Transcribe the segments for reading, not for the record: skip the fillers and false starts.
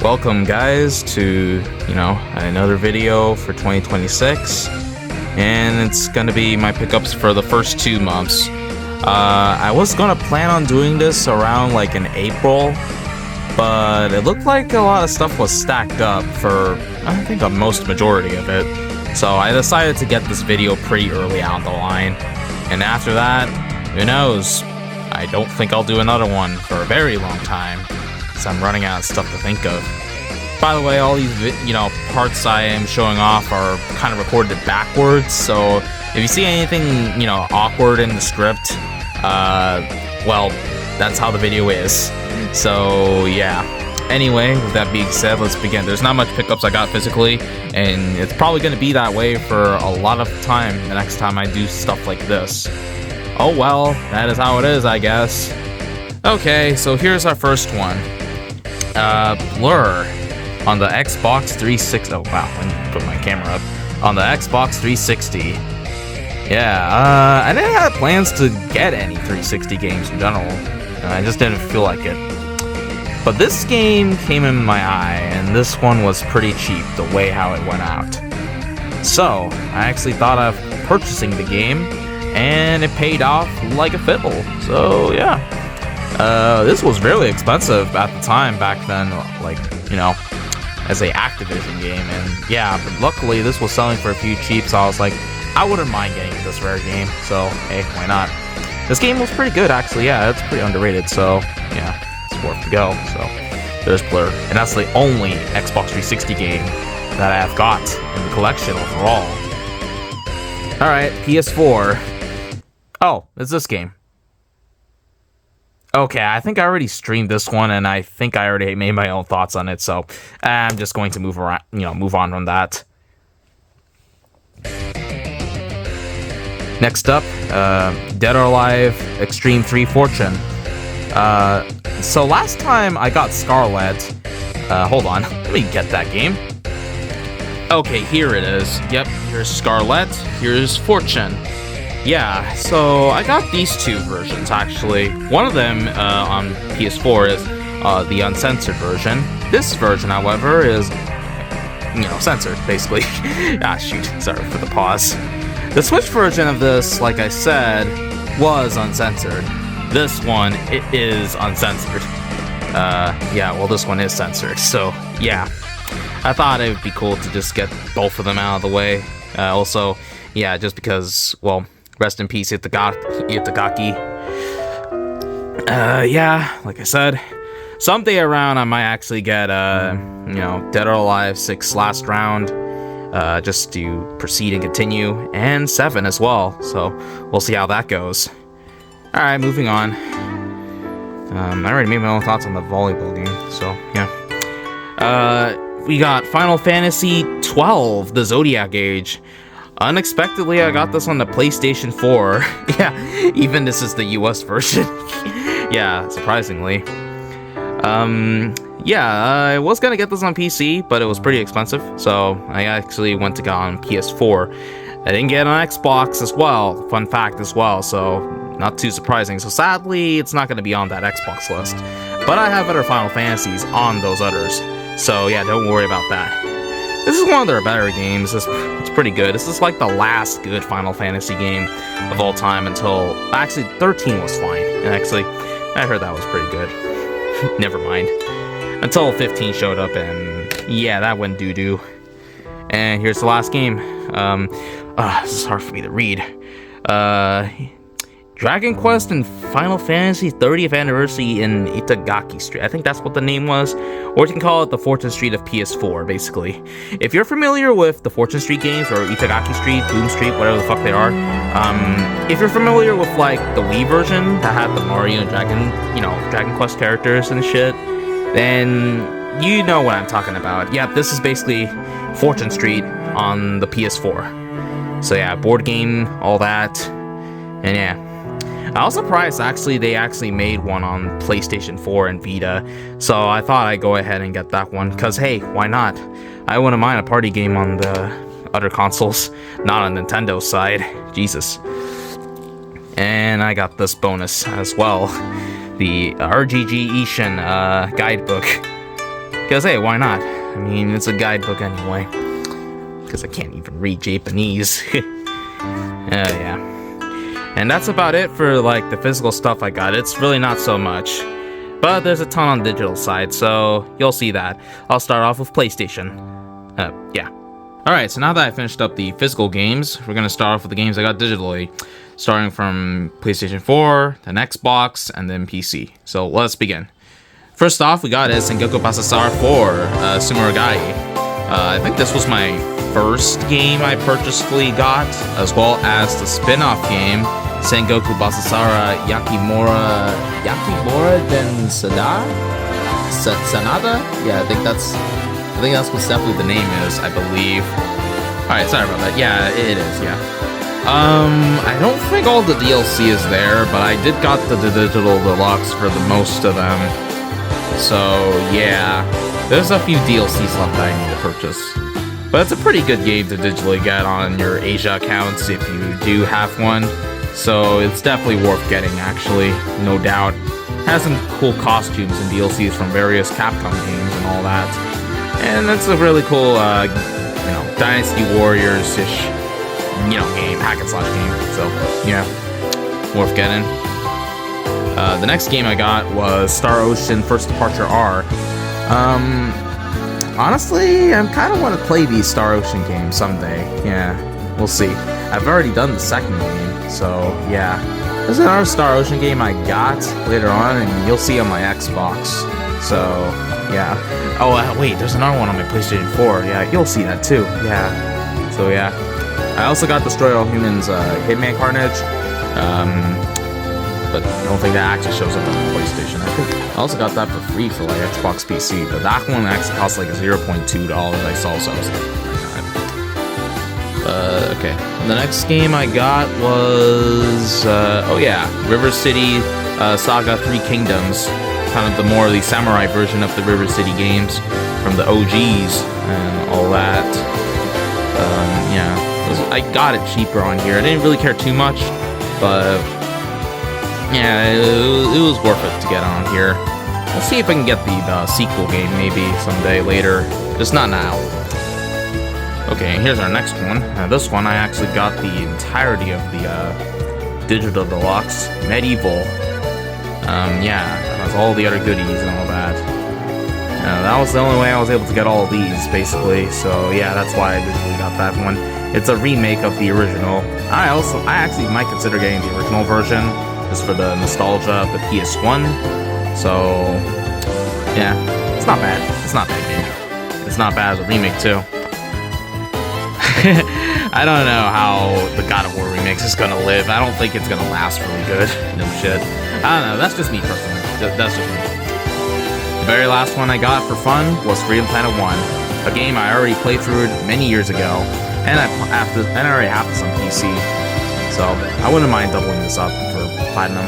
Welcome guys to, another video for 2026, and it's gonna be my pickups for the first 2 months. I was gonna plan on doing this around like in April, but it looked like a lot of stuff was stacked up for, I think, the most majority of it. So I decided to get this video pretty early on the line, and after that, who knows? I don't think I'll do another one for a very long time, so I'm running out of stuff to think of. By the way, all these, parts I am showing off are kind of recorded backwards, so if you see anything, awkward in the script, well, that's how the video is. So, yeah. Anyway, with that being said, let's begin. There's not much pickups I got physically, and it's probably going to be that way for a lot of time the next time I do stuff like this. Oh well, that is how it is, I guess. Okay, so here's our first one. Blur on the Xbox 360. Oh wow, I need to put my camera up. On the Xbox 360. Yeah, I didn't have plans to get any 360 games in general. I just didn't feel like it. But this game came in my eye, and this one was pretty cheap the way how it went out. So, I actually thought of purchasing the game, and it paid off like a fiddle. So, yeah. This was really expensive at the time back then, like, as a Activision game, and yeah, but luckily this was selling for a few cheap, so I was like, I wouldn't mind getting this rare game, so hey, why not? This game was pretty good, actually. Yeah, it's pretty underrated, so yeah, it's worth the go. So there's Blur, and that's the only Xbox 360 game that I have got in the collection overall. Alright, PS4. Oh, it's this game. Okay, I think I already streamed this one, and I think I already made my own thoughts on it, so I'm just going to move on from that. Next up, Dead or Alive Extreme 3 Fortune. So last time I got Scarlet. Hold on, let me get that game. Okay, here it is. Yep, here's Scarlet, here's Fortune. Yeah, so I got these 2 versions, actually. One of them on PS4 is the uncensored version. This version, however, is, censored, basically. Shoot, sorry for the pause. The Switch version of this, like I said, was uncensored. This one, it is uncensored. Yeah, well, this one is censored, so, yeah. I thought it would be cool to just get both of them out of the way. Also, yeah, just because, well, rest in peace, Itagaki. Yeah, like I said, someday around I might actually get, Dead or Alive 6 Last Round, just to proceed and continue, and 7 as well, so we'll see how that goes. Alright, moving on. I already made my own thoughts on the volleyball game, so, yeah. We got Final Fantasy 12, the Zodiac Age. Unexpectedly, I got this on the PlayStation 4. Yeah, even this is the US version. Yeah, surprisingly. I was gonna get this on PC, but it was pretty expensive, so I actually went to get on PS4. I didn't get on Xbox as well, fun fact as well, so not too surprising. So sadly, it's not gonna be on that Xbox list. But I have other Final Fantasies on those others, so yeah, don't worry about that. This is one of their better games. It's pretty good. This is like the last good Final Fantasy game of all time until... Actually, 13 was fine. And actually, I heard that was pretty good. Never mind. Until 15 showed up, and yeah, that went doo-doo. And here's the last game. This is hard for me to read. Dragon Quest and Final Fantasy 30th Anniversary in Itagaki Street. I think that's what the name was. Or you can call it the Fortune Street of PS4, basically. If you're familiar with the Fortune Street games, or Itagaki Street, Boom Street, whatever the fuck they are, if you're familiar with, like, the Wii version that had the Mario and Dragon Quest characters and shit, then you know what I'm talking about. Yeah, this is basically Fortune Street on the PS4. So yeah, board game, all that, and yeah. I was surprised, actually, they actually made one on PlayStation 4 and Vita, so I thought I'd go ahead and get that one, because hey, why not? I wouldn't mind a party game on the other consoles, not on Nintendo's side. Jesus. And I got this bonus as well, the RGG Ishin guidebook. Because, hey, why not? I mean, it's a guidebook anyway. Because I can't even read Japanese. Yeah. And that's about it for, like, the physical stuff I got. It's really not so much. But there's a ton on digital side, so you'll see that. I'll start off with PlayStation. Yeah. Alright, so now that I finished up the physical games, we're going to start off with the games I got digitally. Starting from PlayStation 4, then Xbox, and then PC. So let's begin. First off, we got is Sengoku Basasara 4, Sumuragai. I think this was my first game I purposefully got, as well as the spin-off game, Sengoku Basasara Yakimura Den Sanada? Yeah, I think that's what definitely the name is, I believe. Alright, sorry about that. Yeah, it is, yeah. I don't think all the DLC is there, but I did got the digital deluxe for the most of them. So, yeah. There's a few DLCs left that I need to purchase. But it's a pretty good game to digitally get on your Asia accounts if you do have one. So it's definitely worth getting, actually, no doubt. It has some cool costumes and DLCs from various Capcom games and all that. And it's a really cool, Dynasty Warriors-ish, game, hack and slash game. So, yeah, worth getting. The next game I got was Star Ocean First Departure R. Honestly, I kind of want to play these Star Ocean games someday. Yeah, we'll see. I've already done the second game, so yeah. There's another Star Ocean game I got later on, and you'll see on my Xbox. So, yeah. Oh, wait, there's another one on my PlayStation 4. Yeah, you'll see that too. Yeah. So, yeah. I also got Destroy All Humans Hitman Carnage. But I don't think that actually shows up on the PlayStation. I think I also got that for free for like Xbox PC, but that one actually cost like $0.2 I saw, so I was like, okay. The next game I got was, River City Saga 3 Kingdoms. Kind of the the samurai version of the River City games from the OGs and all that. Yeah, I got it cheaper on here. I didn't really care too much, but yeah, it was worth it to get on here. We'll see if I can get the sequel game maybe someday later. Just not now. Okay, here's our next one. This one I actually got the entirety of the digital deluxe Medieval. Yeah, that has all the other goodies and all that. That was the only way I was able to get all of these, basically. So yeah, that's why I digitally got that one. It's a remake of the original. I actually might consider getting the original version, just for the nostalgia of the PS1. So, yeah, it's not bad. It's not bad game. It's not bad as a remake, too. I don't know how the God of War remix is gonna live. I don't think it's gonna last really good. No shit. I don't know. That's just me personally. That's just me. The very last one I got for fun was Freedom Planet 1, a game I already played through many years ago, and I already have this on PC. So I wouldn't mind doubling this up for Platinum.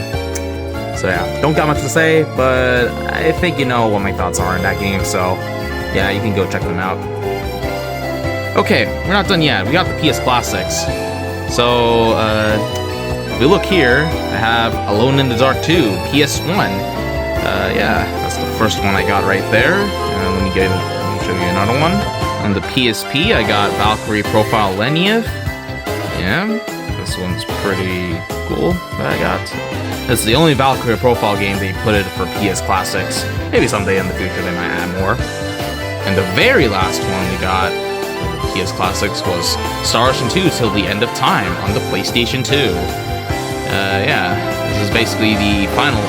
So yeah, don't got much to say, but I think you know what my thoughts are in that game, so yeah, you can go check them out. Okay, we're not done yet. We got the PS Classics. So, if we look here, I have Alone in the Dark 2, PS1. Yeah, that's the first one I got right there. Let me show you another one. On the PSP, I got Valkyrie Profile Leniev. Yeah, this one's pretty cool that I got. This is the only Valkyrie Profile game they put it for PS Classics. Maybe someday in the future they might add more. And the very last one we got for the PS Classics was Star Ocean 2 Till the End of Time on the PlayStation 2. Yeah, this is basically the final.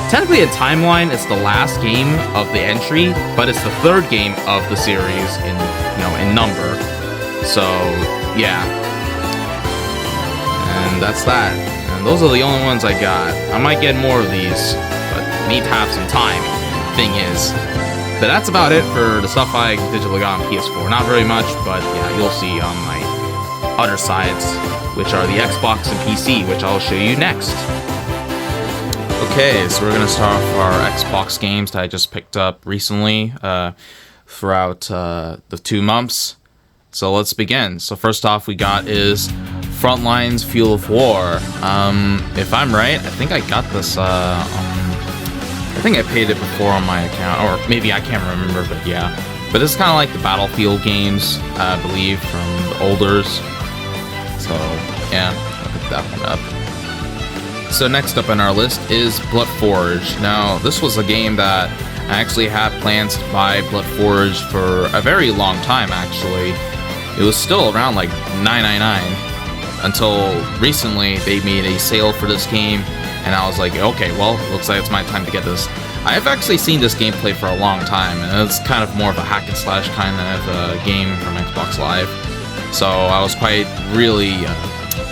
Technically, a timeline, it's the last game of the entry, but it's the third game of the series in number. So yeah, and that's that. And those are the only ones I got. I might get more of these, but need to have some time. Thing is, but that's about it for the stuff I digitally got on PS4. Not very much, but yeah, you'll see on my other sides, which are the Xbox and PC, which I'll show you next. Okay, so we're gonna start off our Xbox games that I just picked up recently throughout the 2 months. So let's begin. So first off, we got is Frontlines Fuel of War. If I'm right, I think I got this on I think I paid it before on my account, or maybe I can't remember, but yeah. But it's kind of like the Battlefield games, I believe, from the olders. So, yeah, I'll pick that one up. So next up on our list is Bloodforge. Now, this was a game that I actually had plans to buy Bloodforge for a very long time, actually. It was still around like $9.99 until recently they made a sale for this game, and I was like, okay, well, looks like it's my time to get this. I've actually seen this gameplay for a long time, and it's kind of more of a hack and slash kind of game from Xbox Live. So I was quite really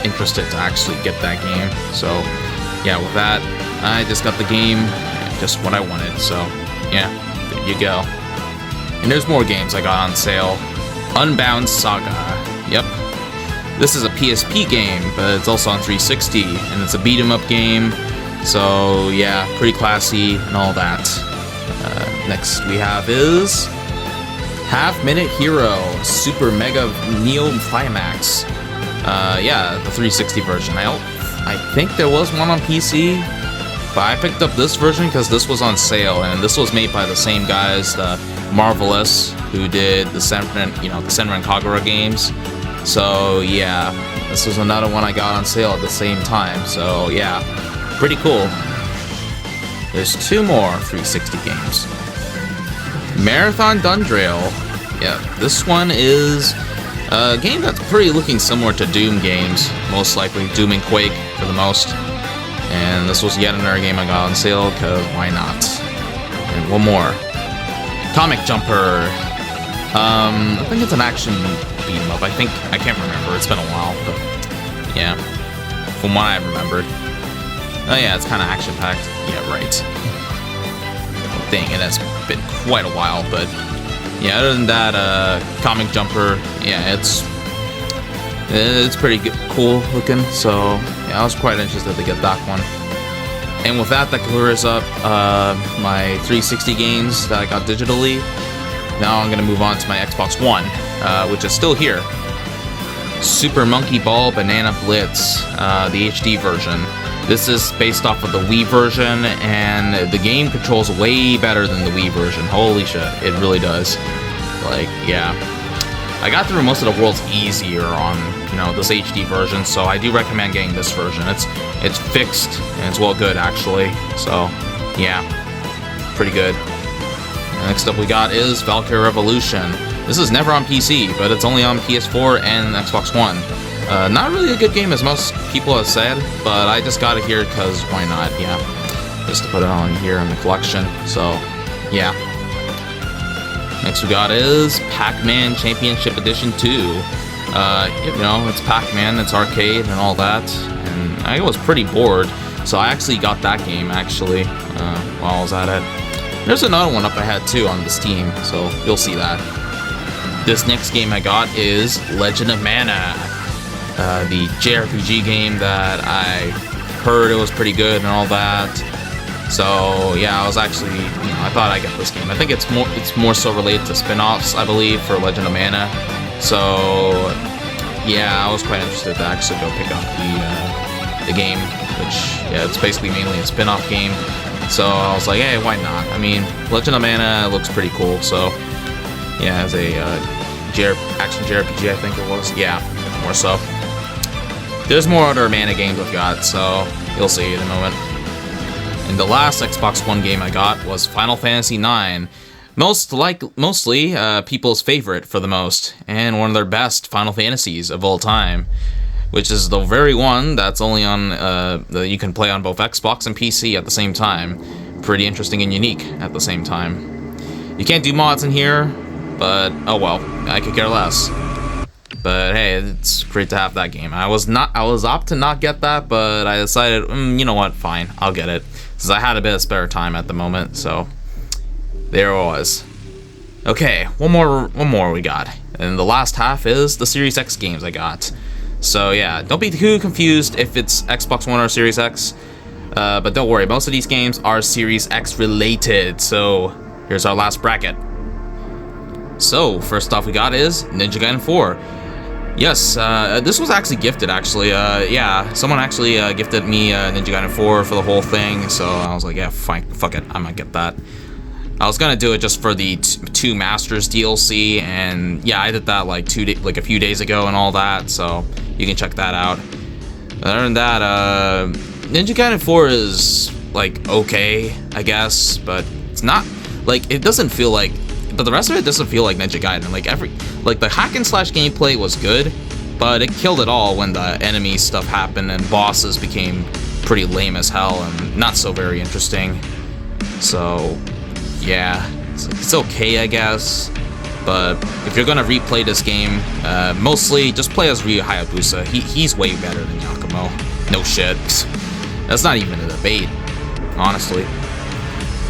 interested to actually get that game. So yeah, with that, I just got the game, just what I wanted. So yeah, there you go. And there's more games I got on sale. Unbound Saga. Yep. This is a PSP game, but it's also on 360, and it's a beat-em-up game. So yeah, pretty classy and all that. Next we have is Half Minute Hero Super Mega Neo Climax. Yeah, the 360 version. I think there was one on PC, but I picked up this version because this was on sale, and this was made by the same guys, the Marvelous, who did the Senran, the Senran Kagura games. So yeah, this was another one I got on sale at the same time. So yeah, pretty cool. There's two more 360 games. Marathon Dundrail. Yeah, this one is a game that's pretty looking similar to Doom games, most likely Doom and Quake for the most. And this was yet another game I got on sale, because why not? And one more. Comic Jumper. I think it's an action beat 'em up. I can't remember. It's been a while, but yeah, from what I remembered. Oh yeah, it's kind of action-packed. Yeah, right. Dang, it has been quite a while, but yeah, other than that, Comic Jumper, yeah, it's pretty good, cool looking, so yeah, I was quite interested to get that one. And with that clears up my 360 games that I got digitally. Now I'm gonna move on to my Xbox One, which is still here. Super Monkey Ball Banana Blitz, the HD version. This is based off of the Wii version, and the game controls way better than the Wii version. Holy shit, it really does. Like, yeah. I got through most of the worlds easier on, this HD version, so I do recommend getting this version. It's fixed, and it's well good, actually. So, yeah, pretty good. Next up we got is Valkyrie Revolution. This is never on PC, but it's only on PS4 and Xbox One. Not really a good game as most people have said, but I just got it here because why not, yeah. Just to put it on here in the collection, so yeah. Next we got is Pac-Man Championship Edition 2. It's Pac-Man, it's arcade and all that, and I was pretty bored, so I actually got that game, actually, while I was at it. There's another one up ahead, too, on the Steam, so you'll see that. This next game I got is Legend of Mana, the JRPG game that I heard it was pretty good and all that. So yeah, I was actually, I thought I'd get this game. I think it's more so related to spin-offs, I believe, for Legend of Mana. So yeah, I was quite interested to actually go pick up the game, which yeah, it's basically mainly a spin-off game. So I was like, hey, why not? I mean, Legend of Mana looks pretty cool. So yeah, as a action JRPG, I think it was. Yeah, more so. There's more other Mana games I've got, so you'll see in a moment. And the last Xbox One game I got was Final Fantasy IX. Mostly people's favorite for the most, and one of their best Final Fantasies of all time, which is the very one that's only on you can play on both Xbox and PC at the same time. Pretty interesting and unique at the same time. You can't do mods in here, but oh well, I could care less. But hey, it's great to have that game. I was opt to not get that, but I decided, you know what, fine, I'll get it, since I had a bit of spare time at the moment. So there it was. Okay, one more we got, and the last half is the Series X games I got. So yeah, don't be too confused if it's Xbox One or Series X, but don't worry, most of these games are Series X related. So here's our last bracket. So first off we got is Ninja Gaiden 4. Yes, this was actually gifted, actually. Yeah, someone actually gifted me Ninja Gaiden 4 for the whole thing, so I was like, yeah, fine, fuck it, I might get that. I was gonna do it just for the 2 Masters DLC, and yeah, I did that like a few days ago and all that, so you can check that out. Other than that, Ninja Gaiden 4 is like okay, I guess, but it's not like it doesn't feel like. But the rest of it doesn't feel like Ninja Gaiden. Like the hack and slash gameplay was good, but it killed it all when the enemy stuff happened and bosses became pretty lame as hell and not so very interesting. So yeah, it's okay, I guess. But if you're gonna replay this game, mostly just play as Ryu Hayabusa. He's way better than Yakumo. No shit. That's not even a debate, honestly.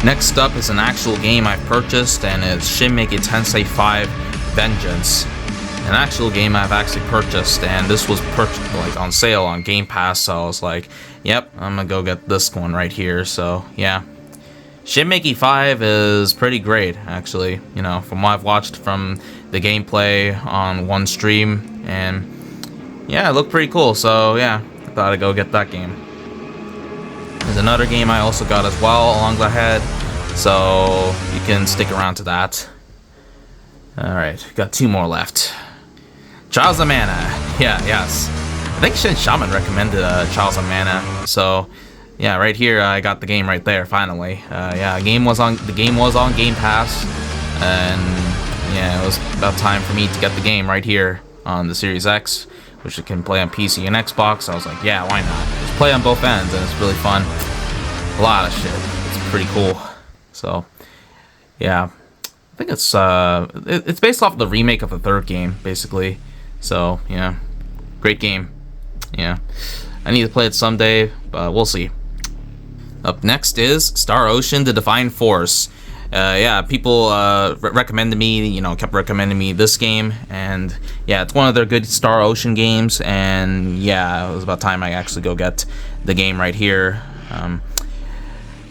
Next up is an actual game I've purchased, and it's Shin Megami Tensei 5 Vengeance. An actual game I've actually purchased, and this was purchased like on sale on Game Pass, so I was like, yep, I'm gonna go get this one right here. So yeah, Shin Megami 5 is pretty great, actually, you know, from what I've watched from the gameplay on one stream, and yeah, it looked pretty cool, so yeah, I thought I'd go get that game. There's another game I also got as well along the head, so you can stick around to that. Alright, got 2 more left. Trials of Mana. Yeah, yes. I think Shin Shaman recommended Trials of Mana, so yeah, right here I got the game right there finally. Yeah, the game was on Game Pass, and yeah, it was about time for me to get the game right here on the Series X, which you can play on PC and Xbox. I was like, yeah, why not? Just play on both ends, and it's really fun. A lot of shit. It's pretty cool. So, yeah, I think it's based off the remake of the 3rd game, basically. So, yeah, great game. Yeah, I need to play it someday, but we'll see. Up next is Star Ocean: The Divine Force. Yeah, people recommended me, you know, kept recommending me this game, and yeah, it's one of their good Star Ocean games, and yeah, it was about time I actually go get the game right here.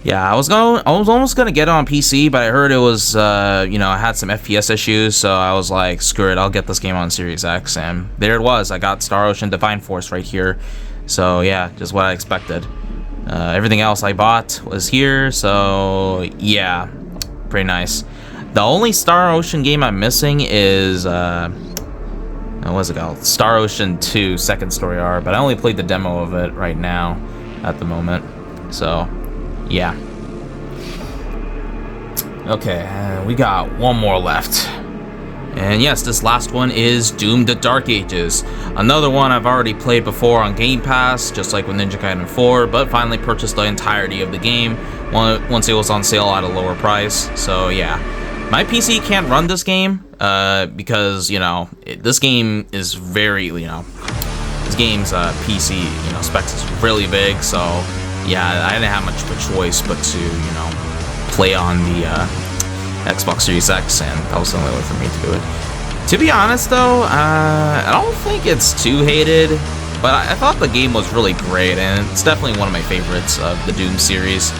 Yeah, I was almost gonna get it on PC, but I heard it was, you know, I had some FPS issues, so I was like, screw it, I'll get this game on Series X, and there it was. I got Star Ocean Divine Force right here, so yeah, just what I expected. Everything else I bought was here, so yeah. Pretty nice. The only Star Ocean game I'm missing is what's it called? Star Ocean 2 Second Story R, but I only played the demo of it right now at the moment. So yeah. Okay, we got one more left. And yes, this last one is Doom: The Dark Ages. Another one I've already played before on Game Pass, just like with Ninja Gaiden 4, but finally purchased the entirety of the game once it was on sale at a lower price. So yeah, my PC can't run this game because, you know, this game is very, you know, this game's PC, you know, specs is really big. So yeah, I didn't have much of a choice but to, you know, play on the Xbox Series X, and that was the only way for me to do it. To be honest though, I don't think it's too hated, but I thought the game was really great, and it's definitely one of my favorites of the Doom series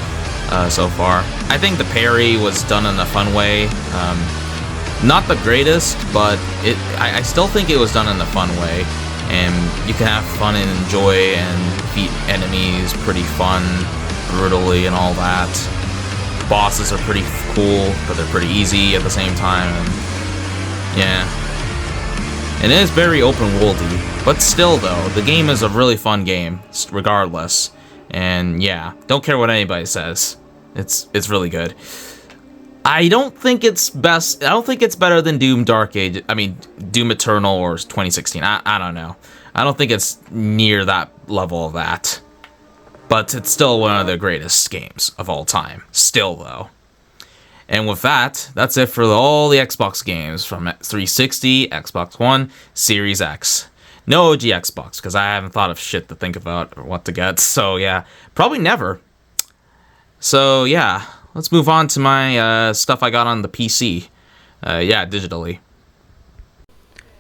so far. I think the parry was done in a fun way. Not the greatest, but I still think it was done in a fun way, and you can have fun and enjoy and defeat enemies pretty fun, brutally and all that. Bosses are pretty cool, but they're pretty easy at the same time, and yeah. And it is very open-worldy, but still though, the game is a really fun game, regardless. And yeah, don't care what anybody says. It's really good. I don't think it's best. I don't think it's better than Doom Dark Age. I mean, Doom Eternal or 2016. I don't know. I don't think it's near that level of that. But it's still one of the greatest games of all time. Still, though. And with that, that's it for all the Xbox games from 360, Xbox One, Series X. No OG Xbox, because I haven't thought of shit to think about or what to get. So, yeah, probably never. So, yeah, let's move on to my stuff I got on the PC. Yeah, digitally.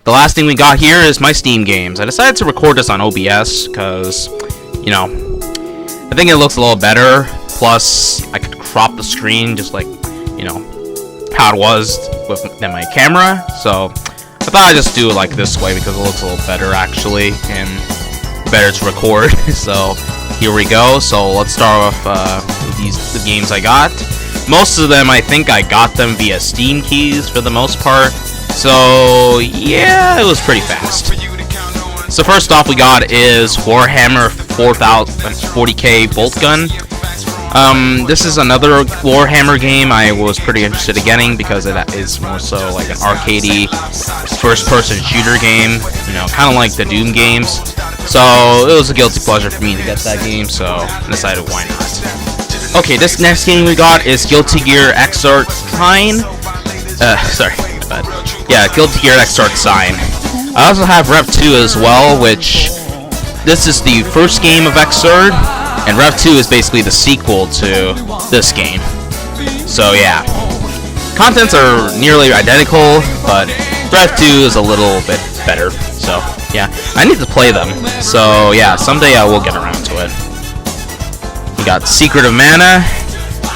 The last thing we got here is my Steam games. I decided to record this on OBS because, you know, I think it looks a little better. Plus, I could crop the screen just like, you know, how it was than my camera. So, I thought I'd just do it like this way because it looks a little better actually, and better to record. So here we go. So let's start off with the games I got. Most of them, I think I got them via Steam keys for the most part. So yeah, it was pretty fast. So first off we got is Warhammer 40k Bolt Gun. This is another Warhammer game I was pretty interested in getting because it is more so like an arcadey first-person shooter game, you know, kind of like the Doom games. So it was a guilty pleasure for me to get that game, so I decided why not. Okay, this next game we got is Guilty Gear Xrd Sign. Sorry, my bad. Yeah, Guilty Gear Xrd Sign. I also have Rev 2 as well, which this is the first game of Xrd, and Rev 2 is basically the sequel to this game. So yeah, contents are nearly identical, but Rev 2 is a little bit better. So yeah, I need to play them. So yeah, someday I will get around to it. We got Secret of Mana.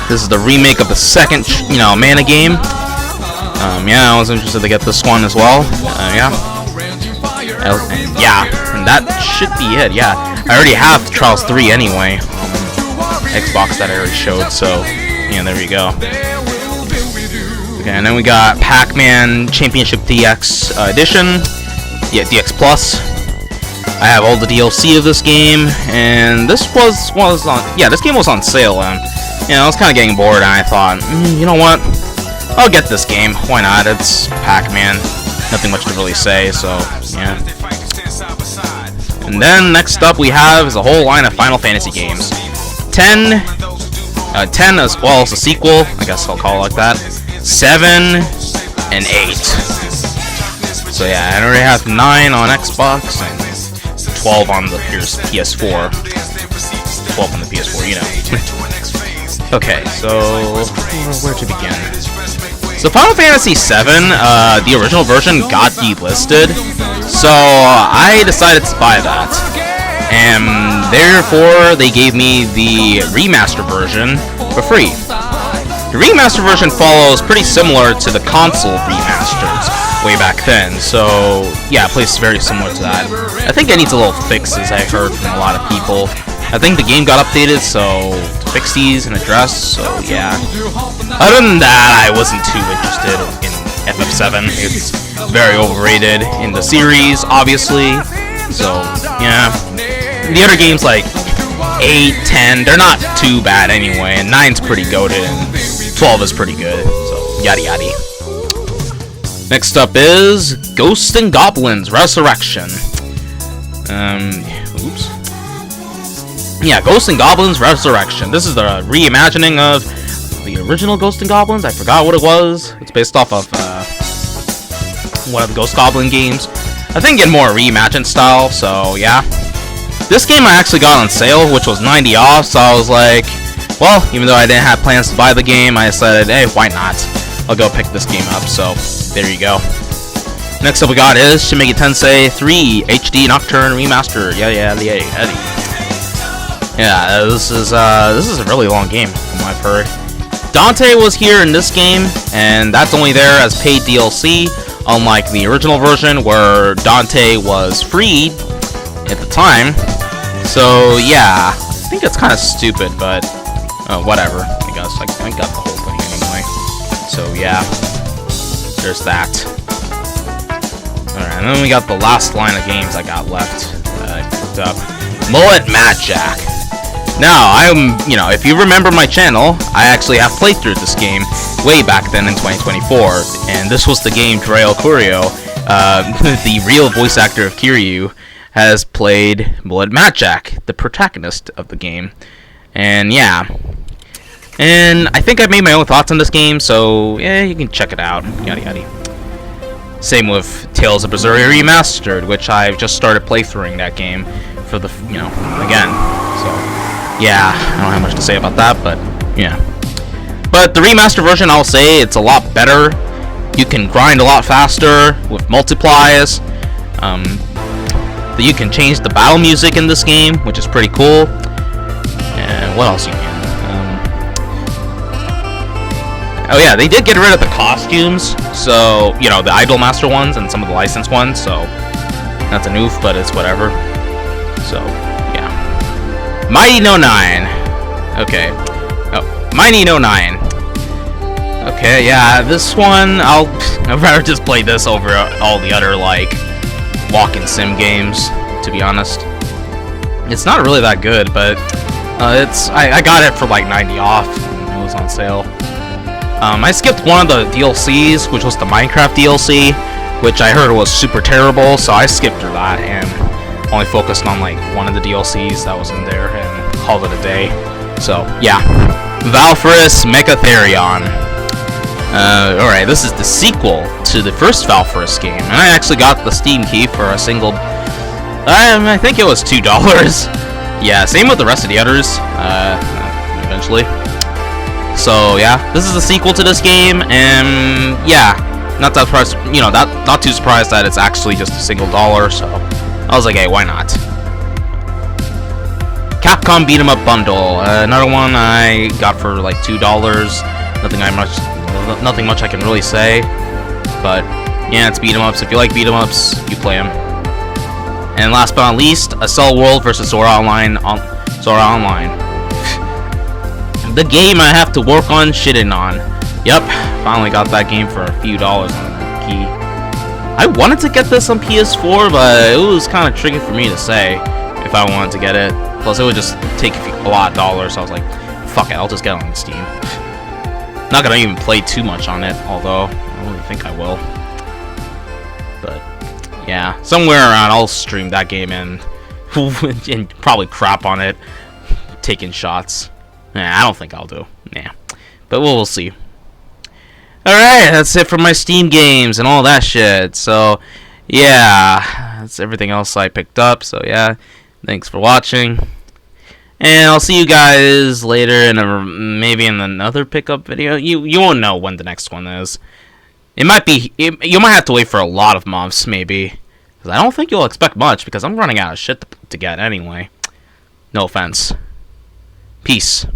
This is the remake of the second, Mana game. Yeah, I was interested to get this one as well. Yeah, and that should be it. Yeah, I already have Trials 3 anyway. Xbox that I already showed. So yeah, there we go. Okay, and then we got Pac-Man Championship DX Edition. Yeah, DX Plus. I have all the DLC of this game, and this was on. Yeah, this game was on sale, and I was kind of getting bored, and I thought, you know what? I'll get this game. Why not? It's Pac-Man. Nothing much to really say, so yeah. And then next up we have is a whole line of Final Fantasy games. 10 as well as a sequel. I guess I'll call it like that. 7 and 8. So yeah, I already have 9 on Xbox and 12 on the PS4. 12 on the PS4, you know. Okay, so where to begin? So Final Fantasy VII, the original version got delisted, so I decided to buy that. And therefore, they gave me the remaster version for free. The remaster version follows pretty similar to the console remasters way back then, so yeah, it plays very similar to that. I think it needs a little fixes, I heard from a lot of people. I think the game got updated, so to fix these and address, so yeah. Other than that, I wasn't too interested in FF7. It's very overrated in the series, obviously, so yeah. The other games like 8, 10, they're not too bad anyway, and 9's pretty goated, and 12 is pretty good, so yada yada. Next up is Ghosts and Goblins Resurrection. Oops. Yeah, Ghosts and Goblins Resurrection. This is the reimagining of the original Ghosts and Goblins. I forgot what it was. It's based off of one of the Ghost Goblin games. I think in more reimagined style, so yeah. This game I actually got on sale, which was 90 off, so I was like, well, even though I didn't have plans to buy the game, I decided, hey, why not? I'll go pick this game up, so there you go. Next up we got is Shimeki Tensei 3 HD Nocturne Remaster. Yeah. Yeah, this is a really long game from what I've heard. Dante was here in this game, and that's only there as paid DLC, unlike the original version where Dante was free at the time. So yeah, I think it's kind of stupid, but whatever. I guess I got the whole thing anyway. So yeah, there's that. Alright, and then we got the last line of games I got left that I picked up. Mullet Mad Jack. Now, if you remember my channel, I actually have played through this game way back then in 2024, and this was the game Drael Curio, the real voice actor of Kiryu, has played Mullet Mad Jack, the protagonist of the game. And yeah. And I think I've made my own thoughts on this game, so yeah, you can check it out. Yada yada. Same with Tales of Feburary Remastered, which I've just started playthroughing that game for the, again. So yeah, I don't have much to say about that, but yeah. But the remaster version, I'll say it's a lot better. You can grind a lot faster with multiplies. You can change the battle music in this game, which is pretty cool. And what else you can? Oh yeah, they did get rid of the costumes, so, you know, the Idolmaster ones and some of the licensed ones, so that's a noof, but it's whatever. So, yeah. Mighty No 9. Okay. Oh, Mighty No 9. Okay, yeah, this one, I'd rather just play this over all the other, like, walk-in sim games, to be honest. It's not really that good, but I got it for like 90 off. It was on sale. I skipped one of the DLCs, which was the Minecraft DLC, which I heard was super terrible, so I skipped through that and only focused on like one of the DLCs that was in there and called it a day. So yeah, Valphyrus Mechatherion. Alright, this is the sequel to the first Valphyrus game, and I actually got the Steam key for a single. I think it was $2. Yeah, same with the rest of the others. Eventually. So yeah, this is a sequel to this game, and yeah, not that surprised. You know, not too surprised that it's actually just a single $1. So I was like, hey, why not? Capcom Beat 'em Up Bundle. Another one I got for like $2. Nothing much I can really say, but yeah, it's beat 'em ups. If you like beat 'em ups, you play them. And last but not least, Cell World vs. Zora Online. The game I have to work on shitting on. Yep, finally got that game for a few dollars on the key. I wanted to get this on PS4, but it was kind of tricky for me to say if I wanted to get it. Plus, it would just take a lot of dollars. So I was like, fuck it, I'll just get it on Steam. Not gonna even play too much on it, although I don't really think I will. But yeah, somewhere around I'll stream that game and probably crap on it, taking shots. Nah, I don't think I'll do. Nah, but we'll see. Alright, that's it for my Steam games and all that shit. So yeah, that's everything else I picked up. So yeah, thanks for watching. And I'll see you guys later in maybe in another pickup video. You won't know when the next one is. It might be. You might have to wait for a lot of months, maybe. Because I don't think you'll expect much, because I'm running out of shit to get anyway. No offense. Peace.